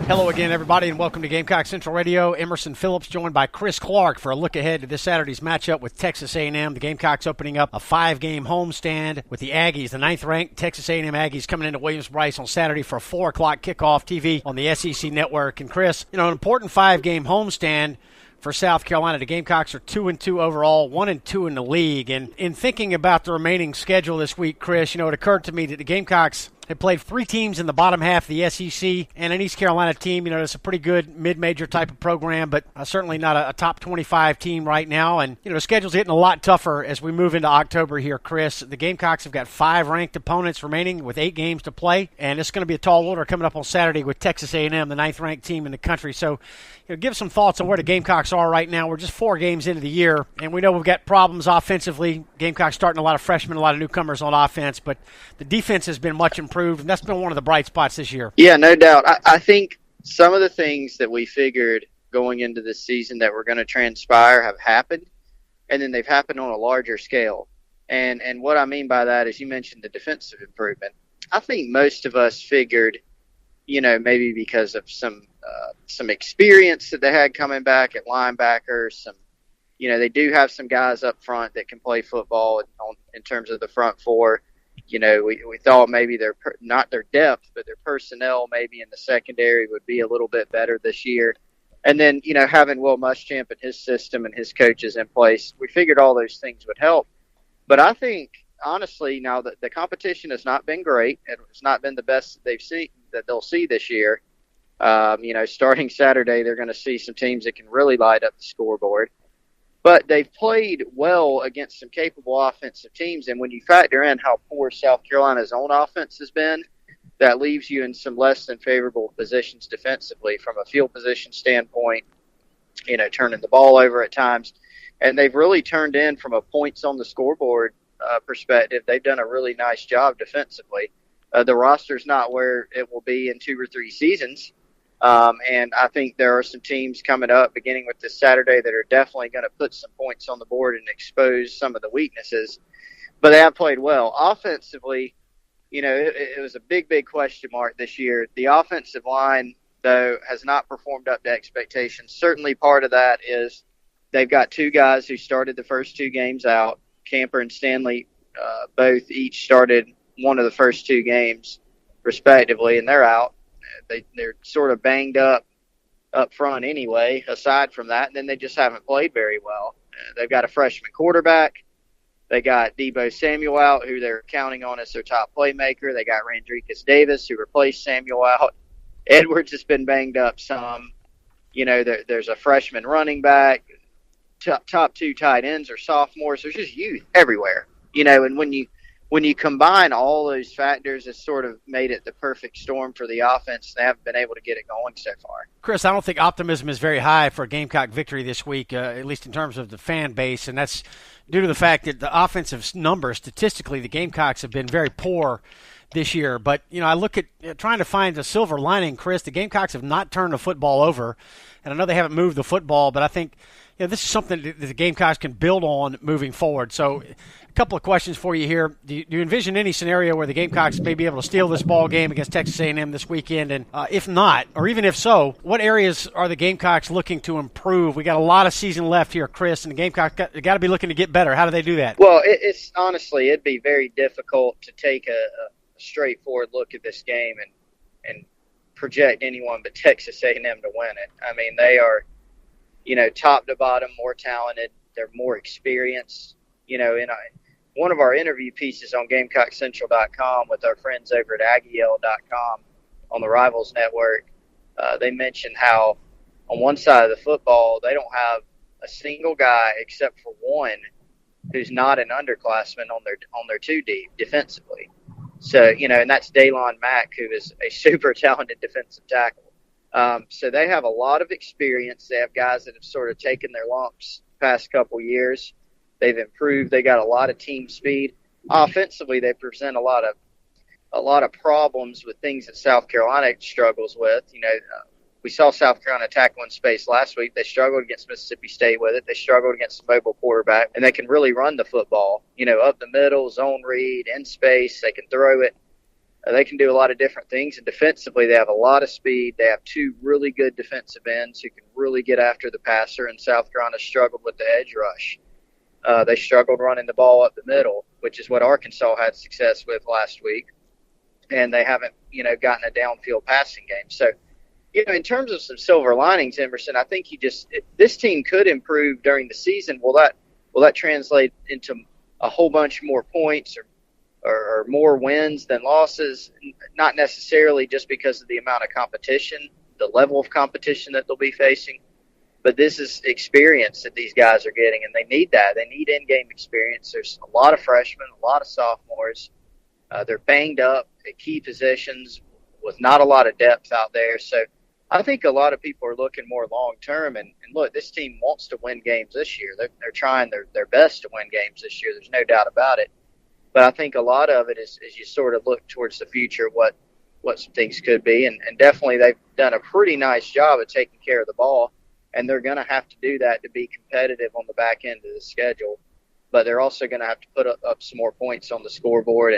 Hello again, everybody, and welcome to Gamecock Central Radio. Emerson Phillips joined by Chris Clark for a look ahead to this Saturday's matchup with Texas A&M. The Gamecocks opening up a 5-game homestand with the Aggies, the 9th-ranked Texas A&M Aggies, coming into Williams-Brice on Saturday for a 4 o'clock kickoff. TV on the SEC Network. And Chris, an important 5-game homestand for South Carolina. The Gamecocks are 2-2 overall, 1-2 in the league. And in thinking about the remaining schedule this week, Chris, it occurred to me that the Gamecocks have played 3 teams in the bottom half of the SEC and an East Carolina team. That's a pretty good mid-major type of program, but certainly not a top 25 team right now. And, the schedule's getting a lot tougher as we move into October here, Chris. The Gamecocks have got 5 ranked opponents remaining with 8 games to play, and it's going to be a tall order coming up on Saturday with Texas A&M, the 9th-ranked team in the country. So, give some thoughts on where the Gamecocks are right now. We're just 4 games into the year, and we know we've got problems offensively. Gamecocks starting a lot of freshmen, a lot of newcomers on offense, but the defense has been much improved, and that's been one of the bright spots this year. Yeah, no doubt. I think some of the things that we figured going into this season that were going to transpire have happened, and then they've happened on a larger scale. And what I mean by that is you mentioned the defensive improvement. I think most of us figured, maybe because of some experience that they had coming back at linebacker, they do have some guys up front that can play football in terms of the front 4. We thought maybe not their depth, but their personnel maybe in the secondary would be a little bit better this year. And then, having Will Muschamp and his system and his coaches in place, we figured all those things would help. But I think, honestly, now that the competition has not been great, it's not been the best that they'll see this year. Starting Saturday, they're going to see some teams that can really light up the scoreboard. But they've played well against some capable offensive teams, and when you factor in how poor South Carolina's own offense has been, that leaves you in some less than favorable positions defensively from a field position standpoint, turning the ball over at times. And they've really turned in from a points on the scoreboard perspective. They've done a really nice job defensively. The roster's not where it will be in 2 or 3 seasons. And I think there are some teams coming up beginning with this Saturday that are definitely going to put some points on the board and expose some of the weaknesses. But they have played well. Offensively, it was a big, big question mark this year. The offensive line, though, has not performed up to expectations. Certainly part of that is they've got 2 guys who started the first 2 games out. Camper and Stanley both each started one of the first 2 games, respectively, and they're out. They're sort of banged up front anyway, aside from that, and then they just haven't played very well. They've got a freshman quarterback. They got Deebo Samuel out, who they're counting on as their top playmaker. They got Randricus Davis, who replaced Samuel out. Edwards has been banged up some. There's a freshman running back. Top 2 tight ends are sophomores. There's just youth everywhere. And when you combine all those factors, it's sort of made it the perfect storm for the offense. They haven't been able to get it going so far. Chris, I don't think optimism is very high for a Gamecock victory this week, at least in terms of the fan base, and that's due to the fact that the offensive numbers, statistically, the Gamecocks have been very poor this year. But, I look at trying to find a silver lining, Chris. The Gamecocks have not turned the football over, and I know they haven't moved the football, but I think this is something that the Gamecocks can build on moving forward. So a couple of questions for you here. Do you envision any scenario where the Gamecocks may be able to steal this ball game against Texas A&M this weekend? And if not, or even if so, what areas are the Gamecocks looking to improve? We got a lot of season left here, Chris, and the Gamecocks got to be looking to get better. How do they do that? Well, it's honestly, it'd be very difficult to take a straightforward look at this game and project anyone but Texas A&M to win it. I mean, they are, top to bottom, more talented. They're more experienced. In one of our interview pieces on GamecockCentral.com with our friends over at Aggies.com on the Rivals Network, they mentioned how on one side of the football, they don't have a single guy except for one who's not an underclassman on their 2 deep defensively. So, and that's Daylon Mack, who is a super talented defensive tackle. So they have a lot of experience. They have guys that have sort of taken their lumps the past couple years. They've improved. They got a lot of team speed. Offensively, they present a lot of problems with things that South Carolina struggles with. We saw South Carolina tackle in space last week. They struggled against Mississippi State with it. They struggled against a mobile quarterback, and they can really run the football, up the middle, zone read, in space. They can throw it. They can do a lot of different things, and defensively they have a lot of speed. They have two really good defensive ends who can really get after the passer, and South Carolina struggled with the edge rush. They struggled running the ball up the middle, which is what Arkansas had success with last week, and they haven't, gotten a downfield passing game. So, in terms of some silver linings, Emerson, I think this team could improve during the season. Will that translate into a whole bunch more points or more wins than losses? Not necessarily, just because of the amount of competition, the level of competition that they'll be facing. But this is experience that these guys are getting, and they need that. They need in-game experience. There's a lot of freshmen, a lot of sophomores. They're banged up at key positions with not a lot of depth out there. So I think a lot of people are looking more long-term. And look, this team wants to win games this year. They're trying their best to win games this year. There's no doubt about it. But I think a lot of it is you sort of look towards the future, what some things could be. And definitely they've done a pretty nice job of taking care of the ball. And they're going to have to do that to be competitive on the back end of the schedule. But they're also going to have to put up some more points on the scoreboard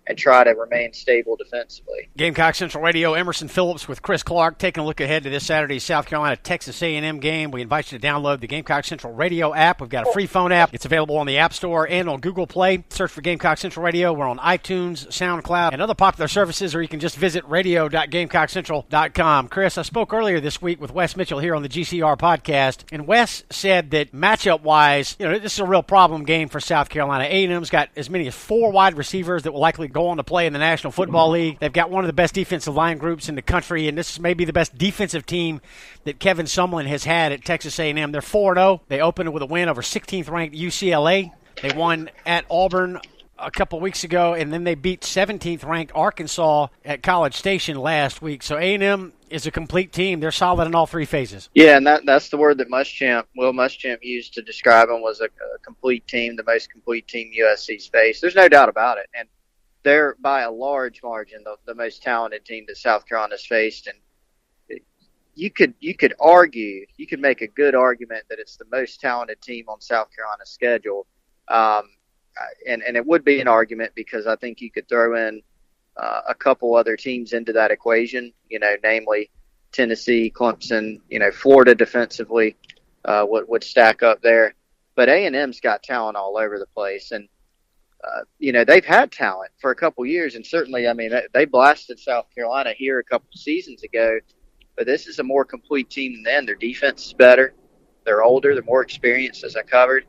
and try to remain stable defensively. Gamecock Central Radio, Emerson Phillips with Chris Clark, taking a look ahead to this Saturday's South Carolina Texas A&M game. We invite you to download the Gamecock Central Radio app. We've got a free phone app. It's available on the App Store and on Google Play. Search for Gamecock Central Radio. We're on iTunes, SoundCloud, and other popular services, or you can just visit radio.GamecockCentral.com. Chris, I spoke earlier this week with Wes Mitchell here on the GCR podcast, and Wes said that matchup-wise, this is a real problem game for South Carolina. A&M's got as many as 4 wide receivers that will likely go on to play in the National Football League. They've got one of the best defensive line groups in the country, and this is maybe the best defensive team that Kevin Sumlin has had at Texas A&M. They're 4-0. They opened with a win over 16th-ranked UCLA. They won at Auburn a couple weeks ago, and then they beat 17th-ranked Arkansas at College Station last week. So A&M is a complete team. They're solid in all 3 phases. Yeah, and that's the word that Will Muschamp used to describe them, was a complete team, the most complete team USC's faced. There's no doubt about it. And they're, by a large margin, the most talented team that South Carolina's faced. And you could argue, you could make a good argument that it's the most talented team on South Carolina's schedule. And it would be an argument, because I think you could throw in a couple other teams into that equation, namely Tennessee, Clemson, Florida defensively would stack up there. But A&M's got talent all over the place. And they've had talent for a couple years, and certainly, they blasted South Carolina here a couple seasons ago, but this is a more complete team than them. Their defense is better. They're older. They're more experienced, as I covered.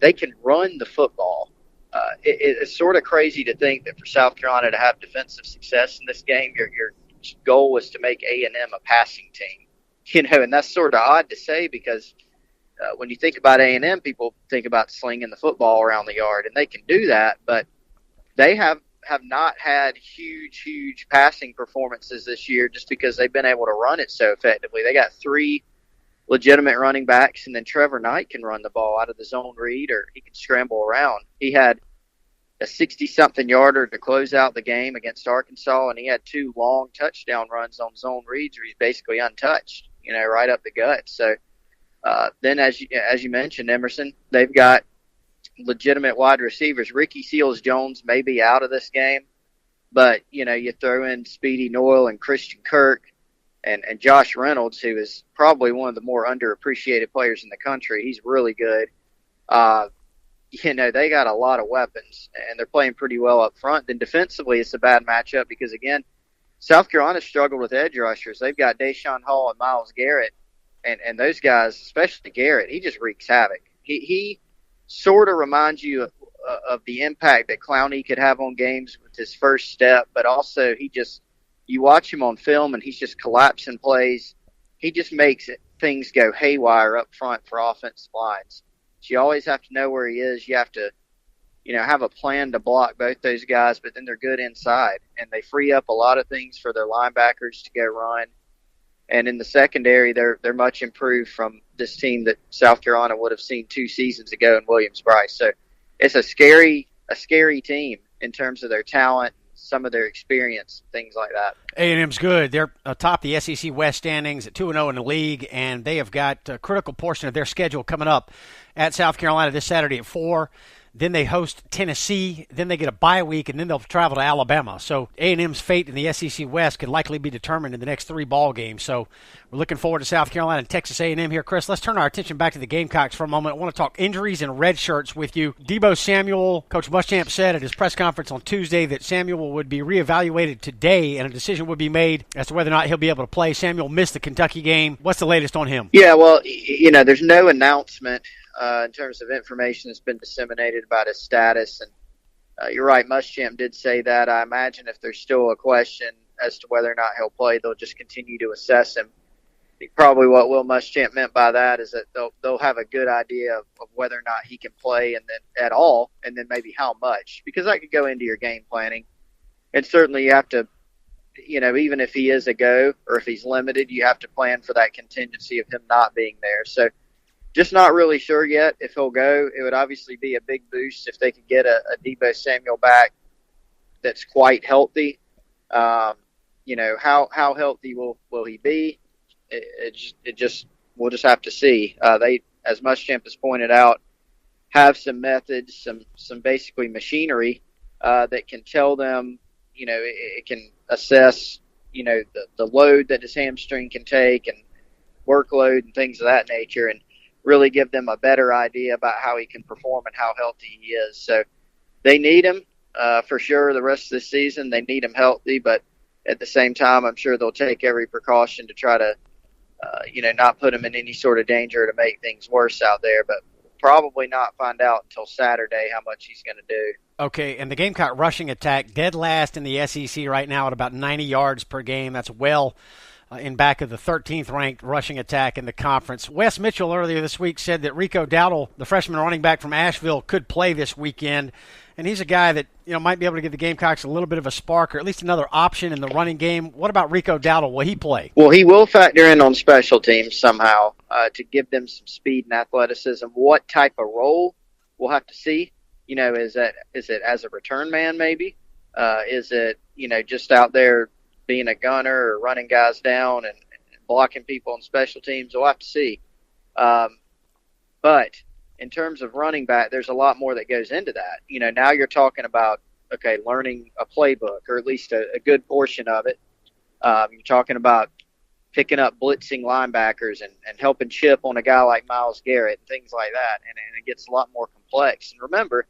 They can run the football. It's sort of crazy to think that for South Carolina to have defensive success in this game, your goal was to make A&M a passing team. And that's sort of odd to say, because when you think about A&M, people think about slinging the football around the yard, and they can do that, but they have not had huge passing performances this year, just because they've been able to run it so effectively. They got 3 legitimate running backs, and then Trevor Knight can run the ball out of the zone read, or he can scramble around. He had a 60-something yarder to close out the game against Arkansas, and he had 2 long touchdown runs on zone reads where he's basically untouched, right up the gut. So then, as you mentioned, Emerson, they've got legitimate wide receivers. Ricky Seals-Jones may be out of this game, but, you throw in Speedy Noyle and Christian Kirk and Josh Reynolds, who is probably one of the more underappreciated players in the country. He's really good. They got a lot of weapons, and they're playing pretty well up front. Then defensively, it's a bad matchup because, again, South Carolina struggled with edge rushers. They've got Deshaun Hall and Myles Garrett. And those guys, especially Garrett, he just wreaks havoc. He sort of reminds you of the impact that Clowney could have on games with his first step, but also you watch him on film and he's just collapsing plays. He just makes things go haywire up front for offensive lines. So you always have to know where he is. You have to, have a plan to block both those guys, but then they're good inside, and they free up a lot of things for their linebackers to go run. And in the secondary, they're much improved from this team that South Carolina would have seen 2 seasons ago in Williams-Brice. So it's a scary team in terms of their talent, some of their experience, things like that. A&M's good. They're atop the SEC West standings at 2-0 in the league, and they have got a critical portion of their schedule coming up at South Carolina this Saturday at 4. Then they host Tennessee. Then they get a bye week, and then they'll travel to Alabama. So A&M's fate in the SEC West could likely be determined in the next 3 ball games. So we're looking forward to South Carolina and Texas A&M here. Chris, let's turn our attention back to the Gamecocks for a moment. I want to talk injuries and red shirts with you. Debo Samuel, Coach Muschamp said at his press conference on Tuesday that Samuel would be reevaluated today and a decision would be made as to whether or not he'll be able to play. Samuel missed the Kentucky game. What's the latest on him? Yeah, well, there's no announcement in terms of information that's been disseminated about his status. And you're right, Muschamp did say that. I imagine if there's still a question as to whether or not he'll play, they'll just continue to assess him. I think probably what Will Muschamp meant by that is that they'll have a good idea of whether or not he can play and then at all, and then maybe how much, because that could go into your game planning. And certainly you have to, even if he is a go or if he's limited, you have to plan for that contingency of him not being there. So just not really sure yet if he'll go. It would obviously be a big boost if they could get a Debo Samuel back that's quite healthy. How healthy will he be? We'll just have to see. They, as Muschamp has pointed out, have some methods, some basically machinery that can tell them, it can assess, the load that his hamstring can take and workload and things of that nature, and really give them a better idea about how he can perform and how healthy he is. So they need him for sure the rest of the season. They need him healthy, but at the same time, I'm sure they'll take every precaution to try to, not put him in any sort of danger to make things worse out there. But probably not find out until Saturday how much he's going to do. Okay, and the Gamecock rushing attack, dead last in the SEC right now at about 90 yards per game. That's well in back of the 13th ranked rushing attack in the conference. Wes Mitchell earlier this week said that Rico Dowdle, the freshman running back from Asheville, could play this weekend. And he's a guy that might be able to give the Gamecocks a little bit of a spark or at least another option in the running game. What about Rico Dowdle? Will he play? Well, he will factor in on special teams somehow to give them some speed and athleticism. What type of role, we'll have to see. Is it as a return man maybe? Is it, just out there being a gunner or running guys down and blocking people on special teams? We'll have to see. But in terms of running back, there's a lot more that goes into that. Now you're talking about, learning a playbook, or at least a good portion of it. You're talking about picking up blitzing linebackers and helping chip on a guy like Myles Garrett and things like that. And it gets a lot more complex. And remember,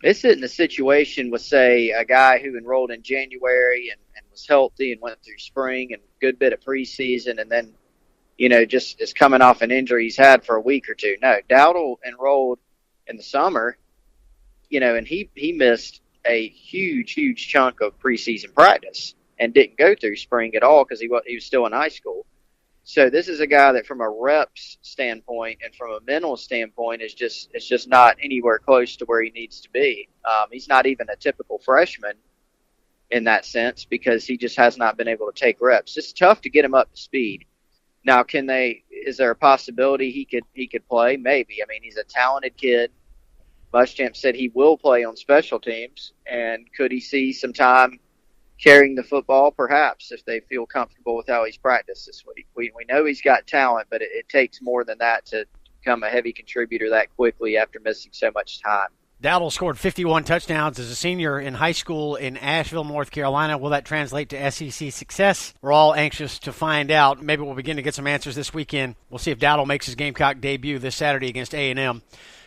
this isn't a situation with, say, a guy who enrolled in January and was healthy and went through spring and a good bit of preseason and then, just is coming off an injury he's had for a week or two. No, Dowdle enrolled in the summer, and he missed a huge, huge chunk of preseason practice and didn't go through spring at all because he was still in high school. So this is a guy that from a reps standpoint and from a mental standpoint is just not anywhere close to where he needs to be. He's not even a typical freshman in that sense because he just has not been able to take reps. It's tough to get him up to speed. Now, is there a possibility he could play? Maybe. I mean, he's a talented kid. Muschamp said he will play on special teams, and could he see some time carrying the football? Perhaps, if they feel comfortable with how he's practiced this week. We know he's got talent, but it takes more than that to become a heavy contributor that quickly after missing so much time. Dowdle scored 51 touchdowns as a senior in high school in Asheville, North Carolina. Will that translate to SEC success? We're all anxious to find out. Maybe we'll begin to get some answers this weekend. We'll see if Dowdle makes his Gamecock debut this Saturday against A&M.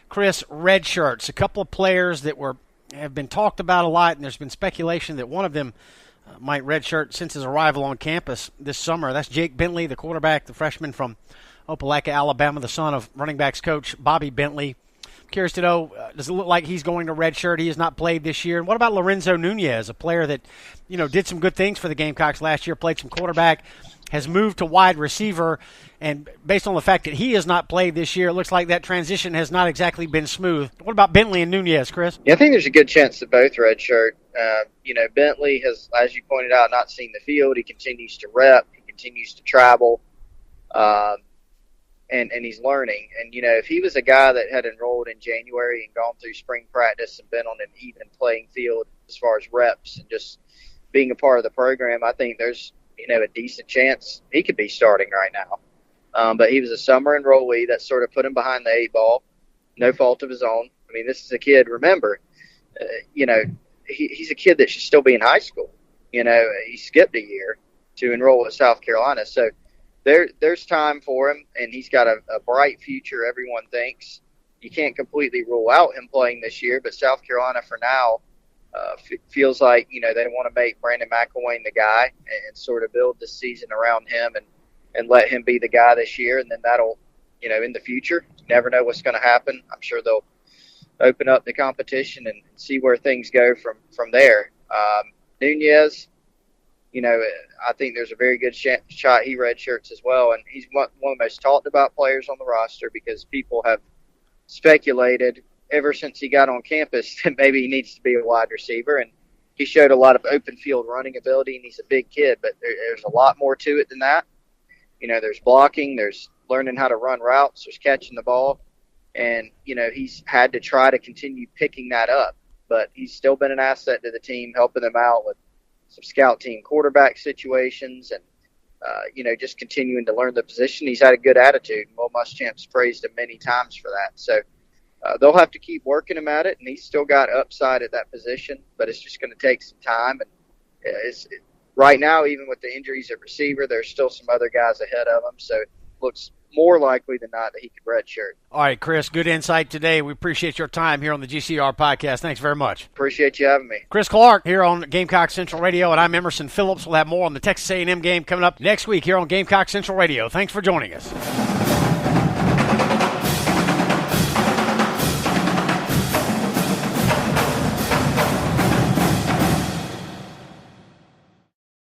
Chris, redshirts, a couple of players that have been talked about a lot, and there's been speculation that one of them might redshirt since his arrival on campus this summer. That's Jake Bentley, the quarterback, the freshman from Opelika, Alabama, the son of running backs coach Bobby Bentley. Curious to know, does it look like he's going to redshirt? He has not played this year. And what about Lorenzo Nunez, a player that, did some good things for the Gamecocks last year, played some quarterback, has moved to wide receiver, and based on the fact that he has not played this year, it looks like that transition has not exactly been smooth. What about Bentley and Nunez, Chris? Yeah, I think there's a good chance that both redshirt. Bentley has, as you pointed out, not seen the field. He continues to rep. He continues to travel. And he's learning. And, if he was a guy that had enrolled in January and gone through spring practice and been on an even playing field as far as reps and just being a part of the program, I think there's, a decent chance he could be starting right now. But he was a summer enrollee that sort of put him behind the eight ball, no fault of his own. I mean, this is a kid, remember, he's a kid that should still be in high school. He skipped a year to enroll at South Carolina. So there's time for him, and he's got a bright future, everyone thinks. You can't completely rule out him playing this year, but South Carolina for now feels like, they want to make Brandon McElwain the guy and sort of build this season around him and let him be the guy this year. And then that'll, in the future, you never know what's going to happen. I'm sure they'll open up the competition and see where things go from there. Nunez, I think there's a very good shot he redshirts as well. And he's one of the most talked about players on the roster because people have speculated ever since he got on campus that maybe he needs to be a wide receiver. And he showed a lot of open field running ability, and he's a big kid. But there's a lot more to it than that. There's blocking, there's learning how to run routes, there's catching the ball. And, he's had to try to continue picking that up. But he's still been an asset to the team, helping them out with some scout team quarterback situations and, just continuing to learn the position. He's had a good attitude. Will Muschamp's praised him many times for that. So they'll have to keep working him at it, and he's still got upside at that position, but it's just going to take some time. And right now, even with the injuries at receiver, there's still some other guys ahead of him, so it looks more likely than not that he could redshirt. All right, Chris, good insight today. We appreciate your time here on the GCR podcast. Thanks very much. Appreciate you having me. Chris Clark here on Gamecock Central Radio, and I'm Emerson Phillips. We'll have more on the Texas A&M game coming up next week here on Gamecock Central Radio. Thanks for joining us.